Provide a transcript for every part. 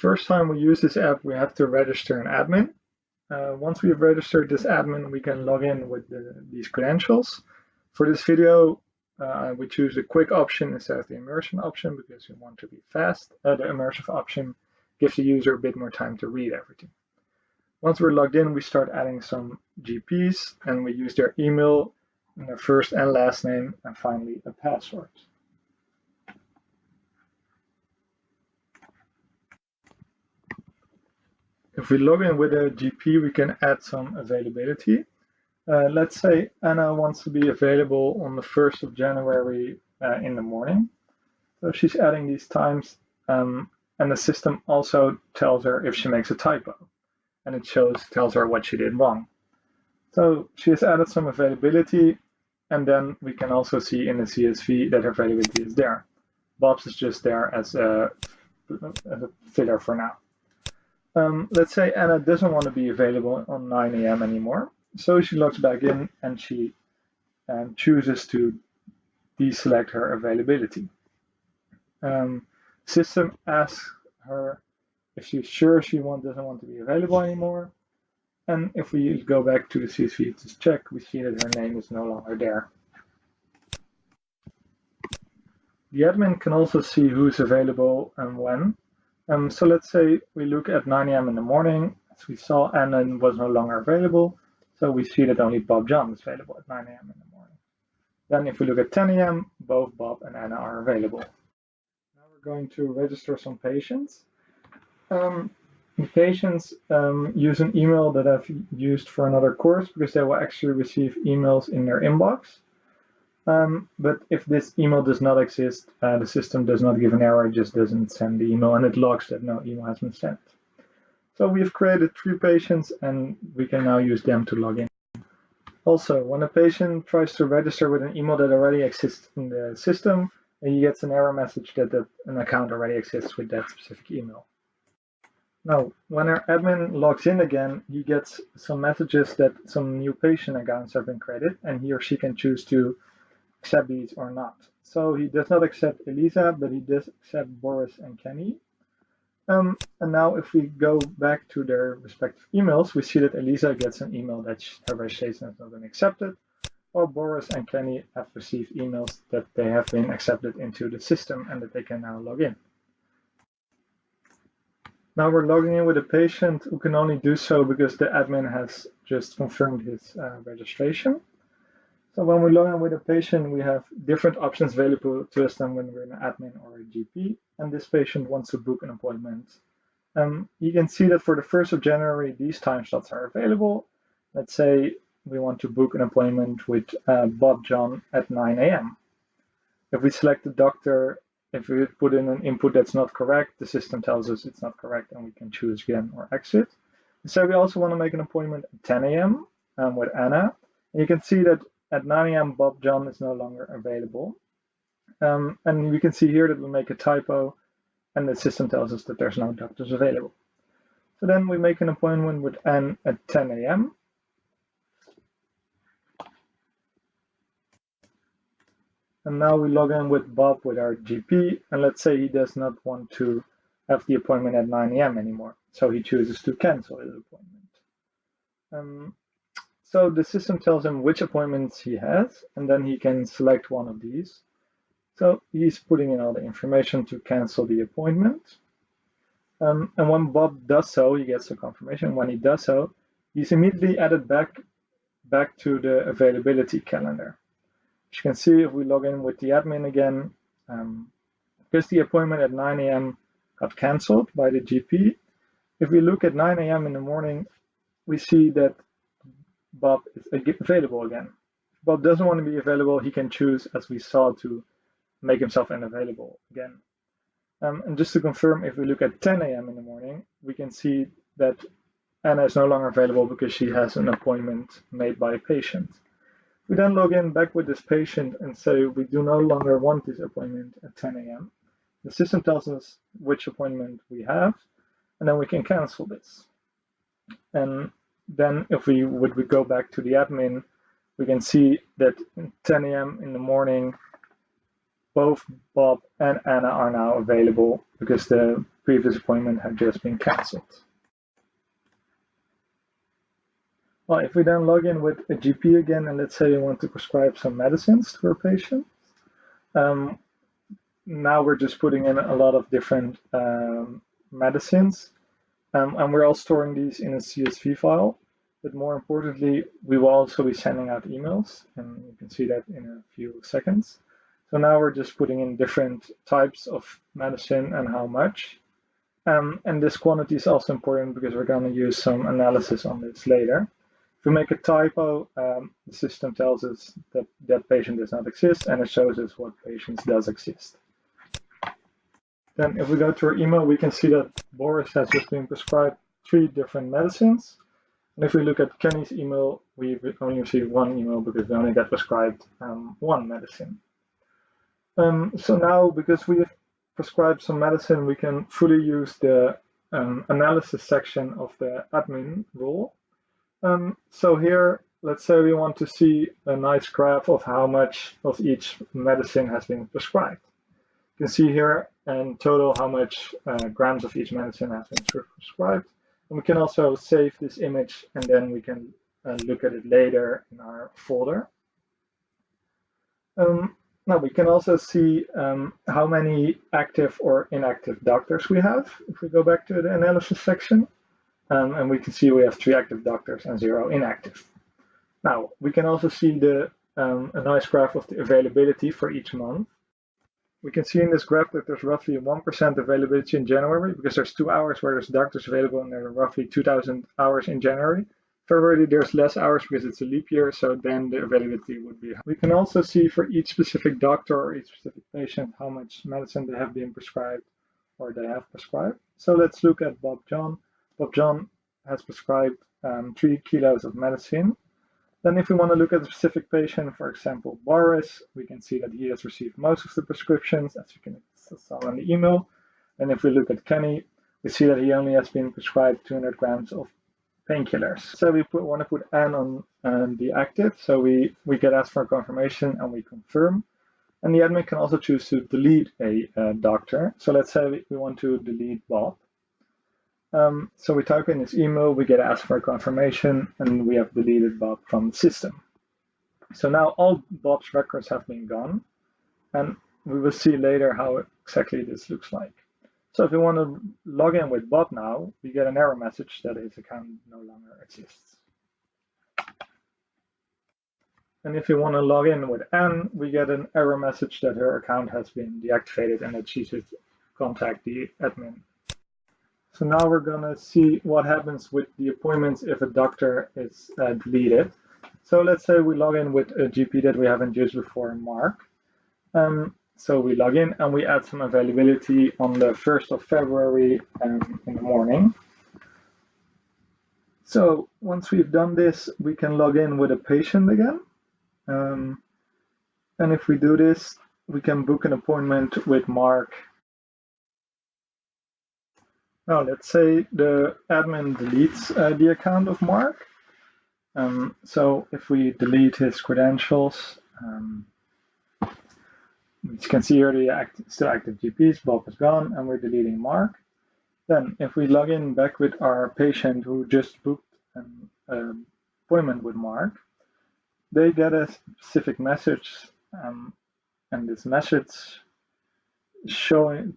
first time we use this app, we have to register an admin. Once we've registered this admin, we can log in with these credentials. For this video, we choose the quick option instead of the immersion option because we want to be fast. The immersive option gives the user a bit more time to read everything. Once we're logged in, we start adding some GPs, and we use their email, and their first and last name, and finally a password. If we log in with a GP, we can add some availability. Let's say Anna wants to be available on the 1st of January in the morning. So she's adding these times, and the system also tells her if she makes a typo, and it tells her what she did wrong. So she has added some availability, and then we can also see in the CSV that her availability is there. Bob's is just there as a filler for now. Let's say Anna doesn't want to be available on 9 a.m. anymore. So she logs back in and she chooses to deselect her availability. System asks her if she's sure she doesn't want to be available anymore. And if we go back to the CSV to check, we see that her name is no longer there. The admin can also see who's available and when. So let's say we look at 9 a.m. in the morning. As we saw, Anna was no longer available. So we see that only Bob John is available at 9 a.m. in the morning. Then if we look at 10 a.m., both Bob and Anna are available. Now we're going to register some patients. Patients use an email that I've used for another course because they will actually receive emails in their inbox. But if this email does not exist, the system does not give an error, it just doesn't send the email, and it logs that no email has been sent. So we've created 3 patients, and we can now use them to log in. Also, when a patient tries to register with an email that already exists in the system, he gets an error message that an account already exists with that specific email. Now, when our admin logs in again, he gets some messages that some new patient accounts have been created, and he or she can choose to accept these or not. So he does not accept Elisa, but he does accept Boris and Kenny. And now if we go back to their respective emails, we see that Elisa gets an email that her registration has not been accepted, while Boris and Kenny have received emails that they have been accepted into the system and that they can now log in. Now we're logging in with a patient who can only do so because the admin has just confirmed his registration. So when we log in with a patient, we have different options available to us than when we're an admin or a GP. And this patient wants to book an appointment. You can see that for the 1st of January, these time slots are available. Let's say we want to book an appointment with Bob John at 9 a.m. If we select the doctor, if we put in an input that's not correct, the system tells us it's not correct and we can choose again or exit. So we also want to make an appointment at 10 a.m. With Anna. And you can see that at 9 a.m., Bob John is no longer available. And we can see here that we make a typo, and the system tells us that there's no doctors available. So then we make an appointment with Anne at 10 a.m. And now we log in with Bob with our GP, and let's say he does not want to have the appointment at 9 a.m. anymore. So he chooses to cancel his appointment. So the system tells him which appointments he has, and then he can select one of these. So he's putting in all the information to cancel the appointment. And when Bob does so, he gets a confirmation. When he does so, he's immediately added back to the availability calendar. As you can see, if we log in with the admin again, because the appointment at 9 a.m. got canceled by the GP, if we look at 9 a.m. in the morning, we see that Bob is available again. If Bob doesn't want to be available, he can choose, as we saw, to make himself unavailable again. And just to confirm, if we look at 10 a.m. in the morning, we can see that Anna is no longer available because she has an appointment made by a patient. We then log in back with this patient and say we do no longer want this appointment at 10 a.m. The system tells us which appointment we have, and then we can cancel this. And then if we go back to the admin, we can see that at 10 a.m. in the morning, both Bob and Anna are now available because the previous appointment had just been cancelled. Well, if we then log in with a GP again, and let's say we want to prescribe some medicines to our patient, now we're just putting in a lot of different medicines, and we're all storing these in a CSV file. But more importantly, we will also be sending out emails, and you can see that in a few seconds. So now we're just putting in different types of medicine and how much. And this quantity is also important because we're going to use some analysis on this later. If we make a typo, the system tells us that that patient does not exist, and it shows us what patients does exist. Then if we go to our email, we can see that Boris has just been prescribed 3 different medicines. And if we look at Kenny's email, we've only received 1 email because we only got prescribed 1 medicine. So now, because we have prescribed some medicine, we can fully use the analysis section of the admin role. So here, let's say we want to see a nice graph of how much of each medicine has been prescribed. You can see here in total how much grams of each medicine has been prescribed. And we can also save this image, and then we can look at it later in our folder. Now we can also see how many active or inactive doctors we have. If we go back to the analysis section, and we can see we have 3 active doctors and 0 inactive. Now we can also see a nice graph of the availability for each month. We can see in this graph that there's roughly 1% availability in January because there's 2 hours where there's doctors available, and there are roughly 2,000 hours in January. February, there's less hours because it's a leap year, so then the availability would be high. We can also see for each specific doctor or each specific patient how much medicine they have been prescribed or they have prescribed. So let's look at Bob John. Bob John has prescribed 3 kilos of medicine. Then if we want to look at a specific patient, for example, Boris, we can see that he has received most of the prescriptions, as you can saw in the email. And if we look at Kenny, we see that he only has been prescribed 200 grams of painkillers. So we want to put N on the active, so we get asked for confirmation and we confirm. And the admin can also choose to delete a doctor. So let's say we want to delete Bob. So we type in this email, we get asked for confirmation, and we have deleted Bob from the system. So now all Bob's records have been gone, and we will see later how exactly this looks like. So if we want to log in with Bob now, we get an error message that his account no longer exists. And if we want to log in with Anne, we get an error message that her account has been deactivated and that she should contact the admin. So now we're going to see what happens with the appointments if a doctor is deleted. So let's say we log in with a GP that we haven't used before, Mark. So we log in and we add some availability on the 1st of February in the morning. So once we've done this, we can log in with a patient again. And if we do this, we can book an appointment with Mark. Now let's say the admin deletes the account of Mark. So if we delete his credentials, you can see here the still active GPs, Bob is gone, and we're deleting Mark. Then if we log in back with our patient who just booked an appointment with Mark, they get a specific message, and this message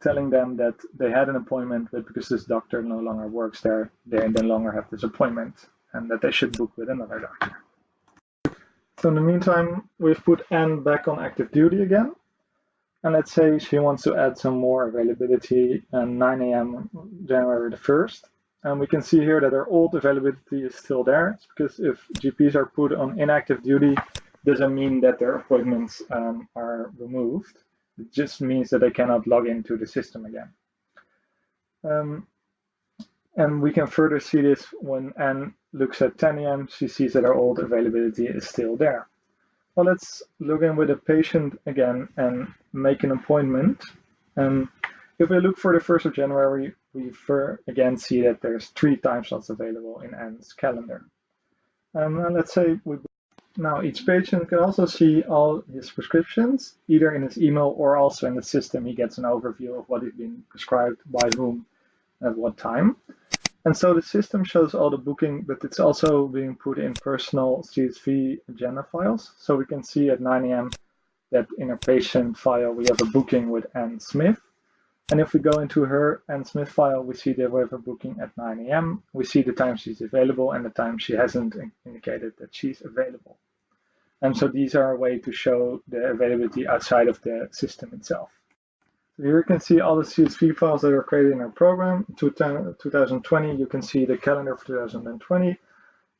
telling them that they had an appointment, but because this doctor no longer works there, they no longer have this appointment, and that they should book with another doctor. So in the meantime, we've put Anne back on active duty again. And let's say she wants to add some more availability at 9 a.m. January the 1st. And we can see here that her old availability is still there. It's because if GPs are put on inactive duty, doesn't mean that their appointments are removed. It just means that they cannot log into the system again. And we can further see this when Anne looks at 10 a.m. She sees that her old availability is still there. Well, let's log in with a patient again and make an appointment. If we look for the 1st of January, we again see that there's 3 time slots available in Anne's calendar. And let's say now each patient can also see all his prescriptions, either in his email or also in the system. He gets an overview of what is being prescribed by whom at what time. And so the system shows all the booking, but it's also being put in personal CSV agenda files. So we can see at 9 a.m. that in our patient file, we have a booking with Anne Smith. And if we go into her Anne Smith file, we see that we have a booking at 9 a.m. We see the time she's available and the time she hasn't indicated that she's available. And so these are a way to show the availability outside of the system itself. So here you can see all the CSV files that are created in our program. 2020, you can see the calendar for 2020.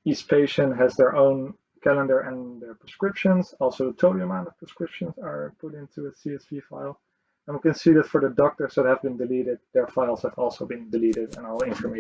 Each patient has their own calendar and their prescriptions. Also, the total amount of prescriptions are put into a CSV file. And we can see that for the doctors that have been deleted, their files have also been deleted and all information